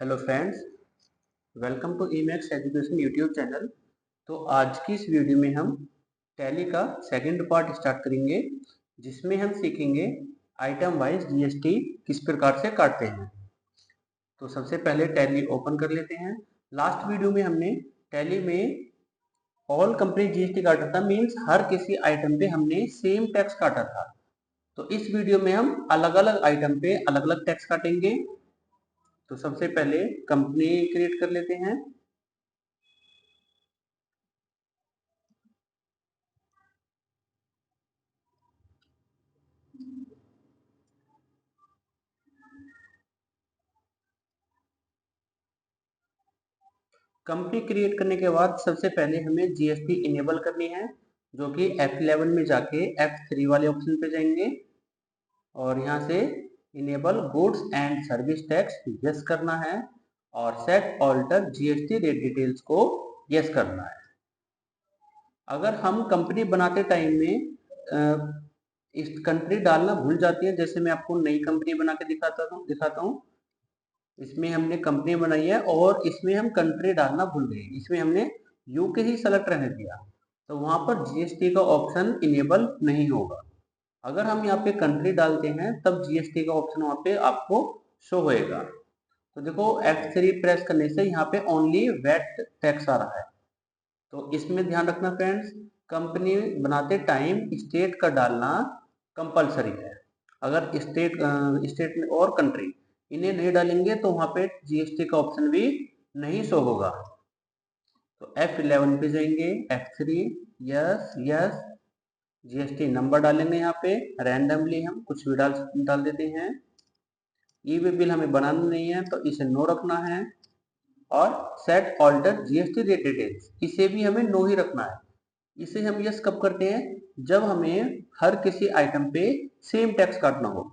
Hello friends, welcome to Emax education YouTube channel. तो आज की इस वीडियो में हम टैली का सेकंड पार्ट स्टार्ट करेंगे, जिसमें हम सीखेंगे आइटम वाइज जीएसटी किस प्रकार से काटते हैं। तो सबसे पहले टैली ओपन कर लेते हैं। लास्ट वीडियो में हमने टैली में ऑल कंपनी जीएसटी काटा था, मीन्स हर किसी आइटम पे हमने सेम टैक्स काटा था। तो इस वीडियो में हम अलग अलग आइटम पे अलग अलग टैक्स काटेंगे। तो सबसे पहले कंपनी क्रिएट कर लेते हैं। कंपनी क्रिएट करने के बाद सबसे पहले हमें जीएसटी इनेबल करनी है, जो कि F11 में जाके F3 वाले ऑप्शन पे जाएंगे और यहाँ से enable goods and service tax yes करना है और set alter GST rate details को यस करना है। अगर हम कंपनी बनाते टाइम में इस कंट्री डालना भूल जाती है, जैसे मैं आपको नई कंपनी बना के दिखाता हूँ। इसमें हमने कंपनी बनाई है और इसमें हम कंट्री डालना भूल गए, इसमें हमने यूके ही सेलेक्ट रहने दिया, तो वहां पर जीएसटी का ऑप्शन इनेबल नहीं होगा। अगर हम यहाँ पे कंट्री डालते हैं तब जीएसटी का ऑप्शन वहां पे आपको शो होएगा। तो देखो F3 प्रेस करने से यहाँ पे ओनली वेट टैक्स आ रहा है। तो इसमें ध्यान रखना फ्रेंड्स, कंपनी बनाते टाइम स्टेट का डालना कंपलसरी है। अगर स्टेट में और कंट्री इन्हें नहीं डालेंगे तो वहां पे जीएसटी का ऑप्शन भी नहीं शो होगा। तो F11 पे जाएंगे, F3 yes yes, GST number डालेंगे। यहाँ पे रैंडमली हम कुछ भी डाल देते हैं। ई वे बिल हमें बनाना नहीं है तो इसे नो रखना है और set alter GST rate details, इसे भी हमें नो ही रखना है। इसे हम यस कब करते हैं, जब हमें हर किसी आइटम पे सेम टैक्स काटना हो।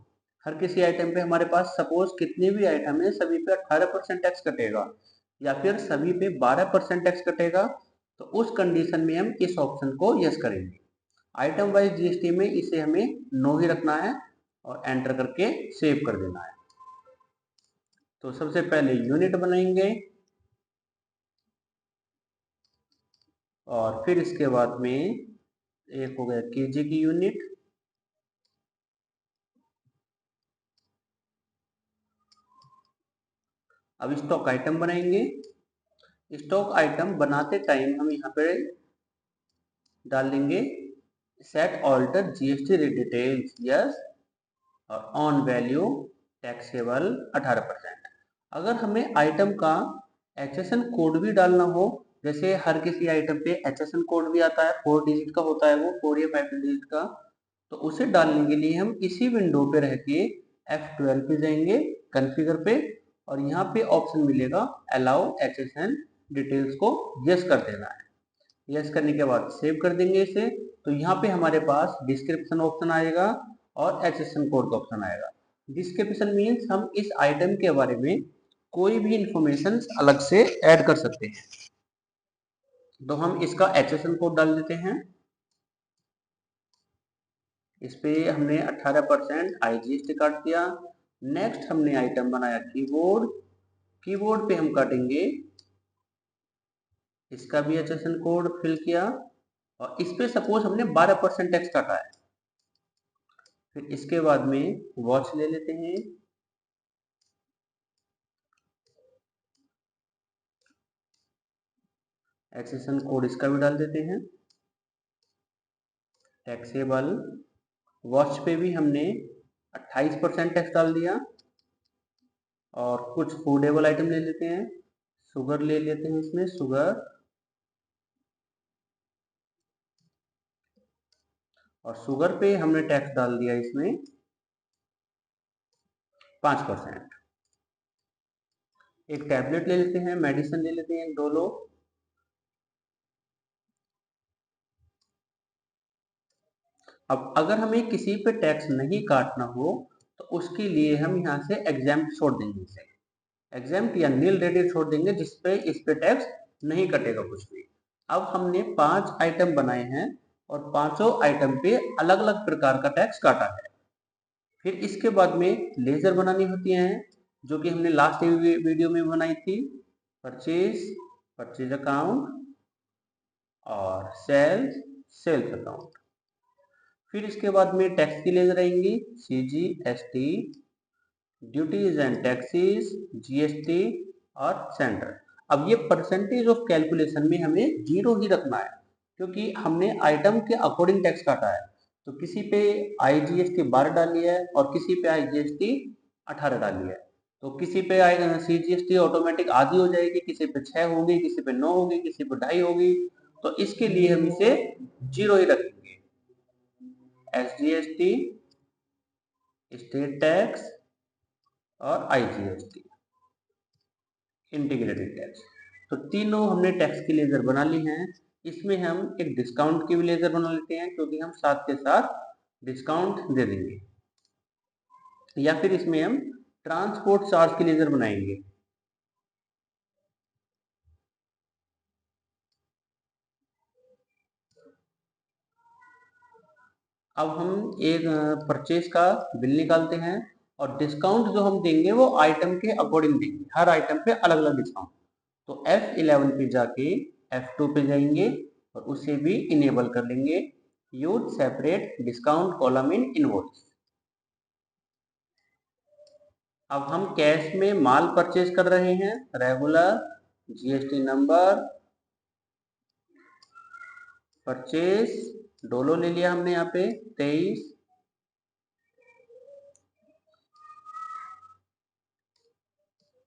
हर किसी आइटम पे हमारे पास सपोज कितने भी आइटम है सभी पे 18% टैक्स कटेगा या फिर सभी पे 12% टैक्स कटेगा, तो उस कंडीशन में हम इस ऑप्शन को यस करेंगे। आइटम वाइज जीएसटी में इसे हमें नो ही रखना है और एंटर करके सेव कर देना है। तो सबसे पहले यूनिट बनाएंगे और फिर इसके बाद में एक हो गया केजी की यूनिट। अब स्टॉक आइटम बनाएंगे। स्टॉक आइटम बनाते टाइम हम यहाँ पे डाल देंगे set alter GST rate details yes और ऑन वैल्यू टैक्सेबल 18%। अगर हमें आइटम का एचएसएन कोड भी डालना हो, जैसे हर किसी आइटम पे एचएसएन कोड भी आता है, 4 डिजिट का होता है वो, 4 या 5 डिजिट का, तो उसे डालने के लिए हम इसी विंडो पे रह के F12 पे जाएंगे, कॉन्फ़िगर पे, और यहाँ पे ऑप्शन मिलेगा अलाउ एचएसएन डिटेल्स को यस कर देना है। यस करने के बाद सेव कर देंगे इसे। तो यहाँ पे हमारे पास डिस्क्रिप्शन ऑप्शन आएगा और एचएसएन कोड का ऑप्शन आएगा। डिस्क्रिप्शन मीन्स हम इस आइटम के बारे में कोई भी इंफॉर्मेशन अलग से ऐड कर सकते हैं। तो हम इसका एचएसएन कोड डाल देते हैं। इस पे हमने 18% आईजीएसटी काट दिया। नेक्स्ट हमने आइटम बनाया कीबोर्ड। कीबोर्ड पे हम काटेंगे, इसका भी एचएसएन कोड फिल किया और इस पे सपोज हमने 12% टैक्स काटा है। फिर इसके बाद में वॉच ले लेते हैं, एचएसएन कोड इसका भी डाल देते हैं। टैक्सेबल वॉच पे भी हमने 28% टैक्स डाल दिया और कुछ फूडेबल आइटम ले लेते हैं। शुगर ले लेते हैं, इसमें शुगर, और शुगर पे हमने टैक्स डाल दिया इसमें 5%। एक टैबलेट ले लेते हैं, मेडिसिन ले लेते हैं डोलो। अब अगर हमें किसी पे टैक्स नहीं काटना हो तो उसके लिए हम यहाँ से एग्जाम्प्ट छोड़ देंगे, इसे एग्जाम्प्ट या नील रेटेड छोड़ देंगे, जिसपे इस पे टैक्स नहीं कटेगा कुछ भी। अब हमने 5 आइटम बनाए हैं और पांचों आइटम पे अलग अलग प्रकार का टैक्स काटा है। फिर इसके बाद में लेजर बनानी होती है, जो कि हमने लास्ट वीडियो में बनाई थी, परचेज अकाउंट और सेल्स अकाउंट। फिर इसके बाद में टैक्स की लेजर आएंगी, CGST, duties and taxes, GST और सेंटर। अब ये परसेंटेज ऑफ कैलकुलेशन में हमें 0 ही रखना है, क्योंकि हमने आइटम के अकॉर्डिंग टैक्स काटा है। तो किसी पे IGST 12 डाली है और किसी पे IGST 18 डाली है। तो किसी पे CGST ऑटोमेटिक आधी हो जाएगी, किसी पे 6 होगी, किसी पे 9 होगी, किसी पे 2.5 होगी। तो इसके लिए हम इसे 0 ही रखेंगे। SGST, स्टेट टैक्स और IGST, इंटीग्रेटेड टैक्स। तो तीनों हमने टैक्स की लेजर बना ली हैं। इसमें हम एक डिस्काउंट की भी लेजर बना लेते हैं, क्योंकि हम साथ के साथ डिस्काउंट दे देंगे। या फिर इसमें हम ट्रांसपोर्ट चार्ज की लेजर बनाएंगे। अब हम एक परचेज का बिल निकालते हैं और डिस्काउंट जो हम देंगे वो आइटम के अकॉर्डिंग देंगे, हर आइटम पे अलग अलग डिस्काउंट। तो F11 पे जाके F2 पे जाएंगे और उसे भी इनेबल कर लेंगे, use separate discount column in invoice. अब हम कैश में माल परचेज कर रहे हैं, regular, GST number, purchase, Dolo ले लिया हमने यहाँ पे 23,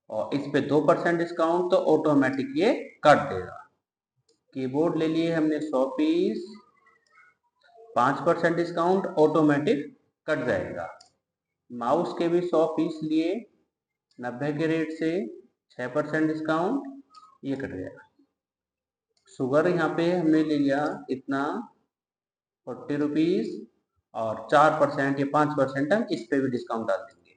और इस पे 2% डिस्काउंट, तो ऑटोमेटिक ये काट देगा। कीबोर्ड ले लिए हमने 100 पीस, 5% डिस्काउंट, ऑटोमेटिक कट जाएगा। माउस के भी 100 पीस लिए 90 के रेट से, 6% डिस्काउंट, ये कट गया। शुगर यहाँ पे हमने ले लिया इतना 40 रुपीज और 4% या 5% हम इस पे भी डिस्काउंट डाल देंगे।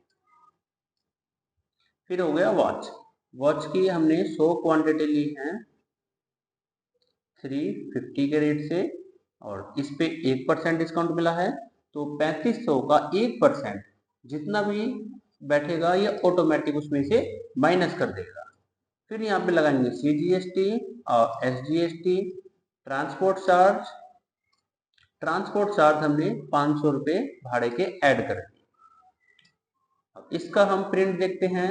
फिर हो गया वॉच की हमने 100 क्वांटिटी ली है 350 के रेट से, और इस पे 1% डिस्काउंट मिला है। तो 3500 का 1% जितना भी बैठेगा ये ऑटोमेटिक उसमें से माइनस कर देगा। फिर यहाँ पे लगाएंगे CGST और SGST, ट्रांसपोर्ट चार्ज हमने 500 रुपये भाड़े के ऐड कर दिए। अब इसका हम प्रिंट देखते हैं,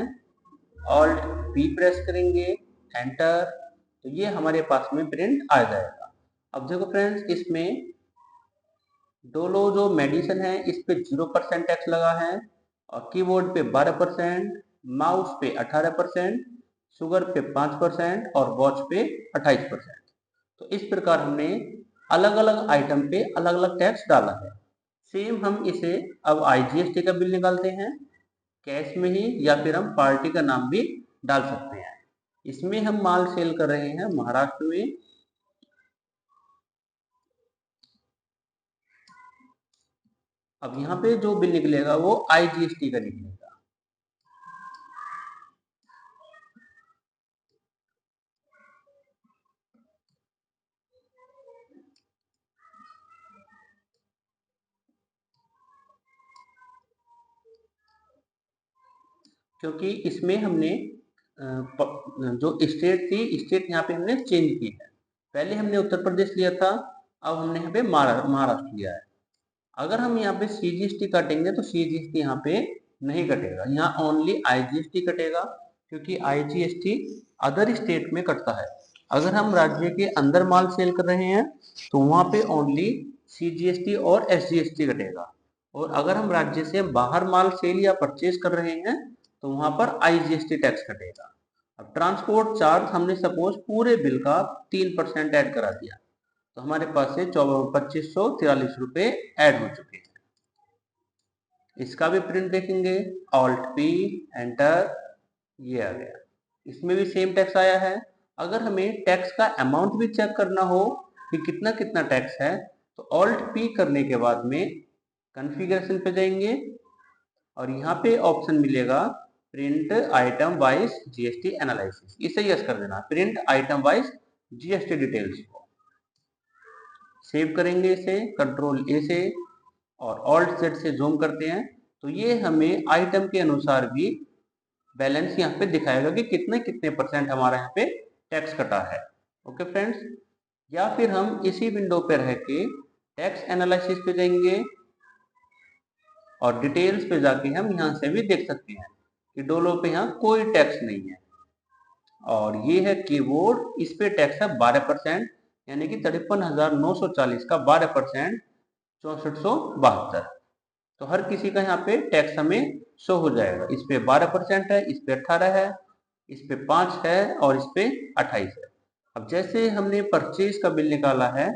Alt P प्रेस करेंगे, एंटर, तो ये हमारे पास में प्रिंट आ जाएगा। अब देखो फ्रेंड्स, इसमें डोलो जो मेडिसिन है इस पे 0% टैक्स लगा है, और कीबोर्ड पे 12%, माउस पे 18%, शुगर पे 5% और वॉच पे 28%। तो इस प्रकार हमने अलग अलग आइटम पे अलग अलग टैक्स डाला है। सेम हम इसे अब IGST का बिल निकालते हैं कैश में ही, या फिर हम पार्टी का नाम भी डाल सकते हैं। इसमें हम माल सेल कर रहे हैं महाराष्ट्र में। अब यहाँ पे जो बिल निकलेगा वो IGST का निकलेगा। क्योंकि इसमें हमने जो स्टेट थी, स्टेट यहाँ पे हमने चेंज की है। पहले हमने उत्तर प्रदेश लिया था, अब हमने यहाँ पे महाराष्ट्र लिया है। अगर हम यहाँ पे CGST काटेंगे तो CGST यहाँ पे नहीं कटेगा, यहाँ ओनली IGST कटेगा, क्योंकि IGST अदर स्टेट में कटता है। अगर हम राज्य के अंदर माल सेल कर रहे हैं तो वहाँ पे ओनली CGST और SGST कटेगा, और अगर हम राज्य से बाहर माल सेल या परचेज कर रहे हैं तो वहाँ पर IGST टैक्स कटेगा। अब ट्रांसपोर्ट चार्ज हमने सपोज पूरे बिल का 3% ऐड करा दिया, तो हमारे पास से 2543 रुपये ऐड हो चुके हैं। इसका भी प्रिंट देखेंगे, Alt P, एंटर, ये आ गया। इसमें भी सेम टैक्स आया है। अगर हमें टैक्स का अमाउंट भी चेक करना हो कि कितना कितना टैक्स है, तो Alt P करने के बाद में कॉन्फ़िगरेशन पे जाएंगे और यहाँ पे ऑप्शन मिलेगा print item wise GST analysis, इसे यस कर देना, print item wise GST details को सेव करेंगे, इसे कंट्रोल A से और Alt Z से जूम करते हैं, तो ये हमें आइटम के अनुसार भी बैलेंस यहाँ पे दिखाएगा कि कितने कितने परसेंट हमारा यहाँ पे टैक्स कटा है। ओके फ्रेंड्स, या फिर हम इसी विंडो पे रह के टैक्स एनालिसिस पे जाएंगे और डिटेल्स पे जाके हम यहाँ से भी देख सकते हैं कि डोलो पे यहाँ कोई टैक्स नहीं है। और ये है कीबोर्ड, इस पे टैक्स है 12%, यानी कि 53,940 का 12% 6472। तो हर किसी का यहाँ पे टैक्स हमें शो हो जाएगा। इस पे 12% है, इस पे 18 है, इस पे 5 है और इस पे 28 है। अब जैसे हमने परचेज का बिल निकाला है,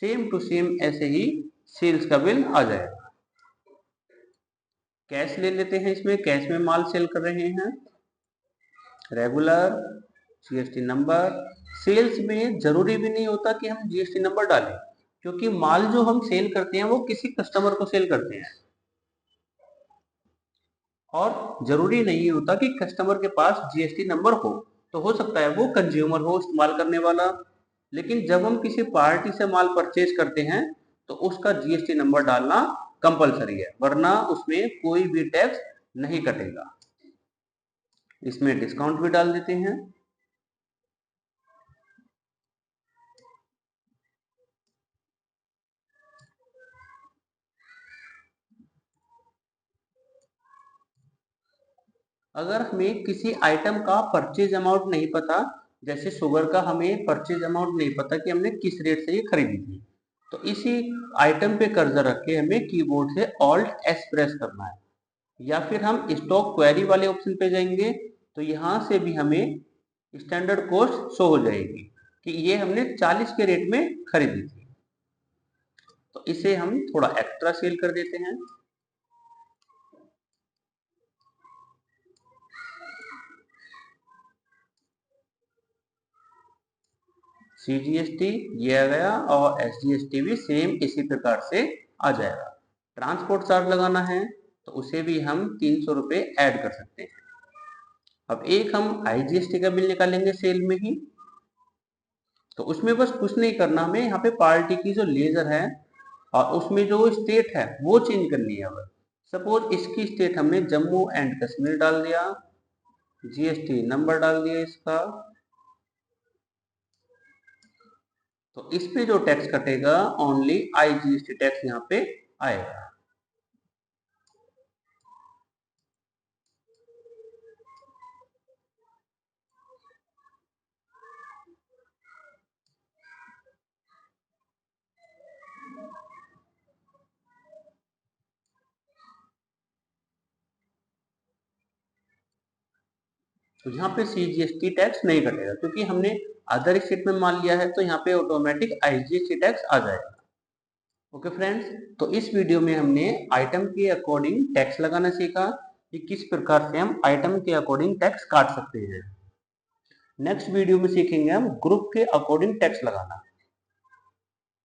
सेम टू सेम ऐसे ही सेल्स का बिल आ जाएगा। कैश ले लेते हैं, इसमें कैश में माल सेल कर रहे हैं, रेगुलर जीएसटी नंबर। सेल्स में जरूरी भी नहीं होता कि हम जीएसटी नंबर डालें, क्योंकि माल जो हम सेल करते हैं वो किसी कस्टमर को सेल करते हैं और जरूरी नहीं होता कि कस्टमर के पास जीएसटी नंबर हो। तो हो सकता है वो कंज्यूमर हो इस्तेमाल करने वाला, लेकिन जब हम किसी पार्टी से माल परचेज करते हैं तो उसका जीएसटी नंबर डालना कंपलसरी है, वरना उसमें कोई भी टैक्स नहीं कटेगा। इसमें डिस्काउंट भी डाल देते हैं। अगर हमें किसी आइटम का परचेज अमाउंट नहीं पता, जैसे शुगर का हमें परचेज अमाउंट नहीं पता कि हमने किस रेट से ये खरीदी थी, तो इसी आइटम पे कर्सर रख के हमें कीबोर्ड से ऑल्ट एस प्रेस करना है, या फिर हम स्टॉक क्वेरी वाले ऑप्शन पे जाएंगे तो यहाँ से भी हमें स्टैंडर्ड कॉस्ट शो हो जाएगी कि ये हमने 40 के रेट में खरीदी थी। तो इसे हम थोड़ा एक्स्ट्रा सेल कर देते हैं। सीजीएसटी ये आ गया और एसजीएसटी भी सेम इसी प्रकार से आ जाएगा। ट्रांसपोर्ट चार्ज लगाना है तो उसे भी हम 300 रुपये ऐड कर सकते हैं। अब एक हम आईजीएसटी का बिल निकालेंगे सेल में ही, तो उसमें बस कुछ नहीं करना, हमें यहाँ पे पार्टी की जो लेजर है और उसमें जो स्टेट है वो चेंज करनी है। अब सपोज इसकी स्टेट हमने जम्मू एंड कश्मीर डाल दिया, जीएसटी नंबर डाल दिया इसका, तो इस पे जो टैक्स कटेगा ओनली आईजीएसटी टैक्स यहाँ पे आएगा। तो यहाँ पे सीजीएसटी टैक्स नहीं कटेगा क्योंकि हमने अदर स्टेट में मान लिया है, तो यहाँ पे ऑटोमेटिक आईजीएसटी टैक्स आ जाएगा। ओके फ्रेंड्स, तो इस वीडियो में हमने आइटम के अकॉर्डिंग टैक्स लगाना सीखा कि किस प्रकार से हम आइटम के अकॉर्डिंग टैक्स काट सकते हैं। नेक्स्ट वीडियो में सीखेंगे हम ग्रुप के अकॉर्डिंग टैक्स लगाना।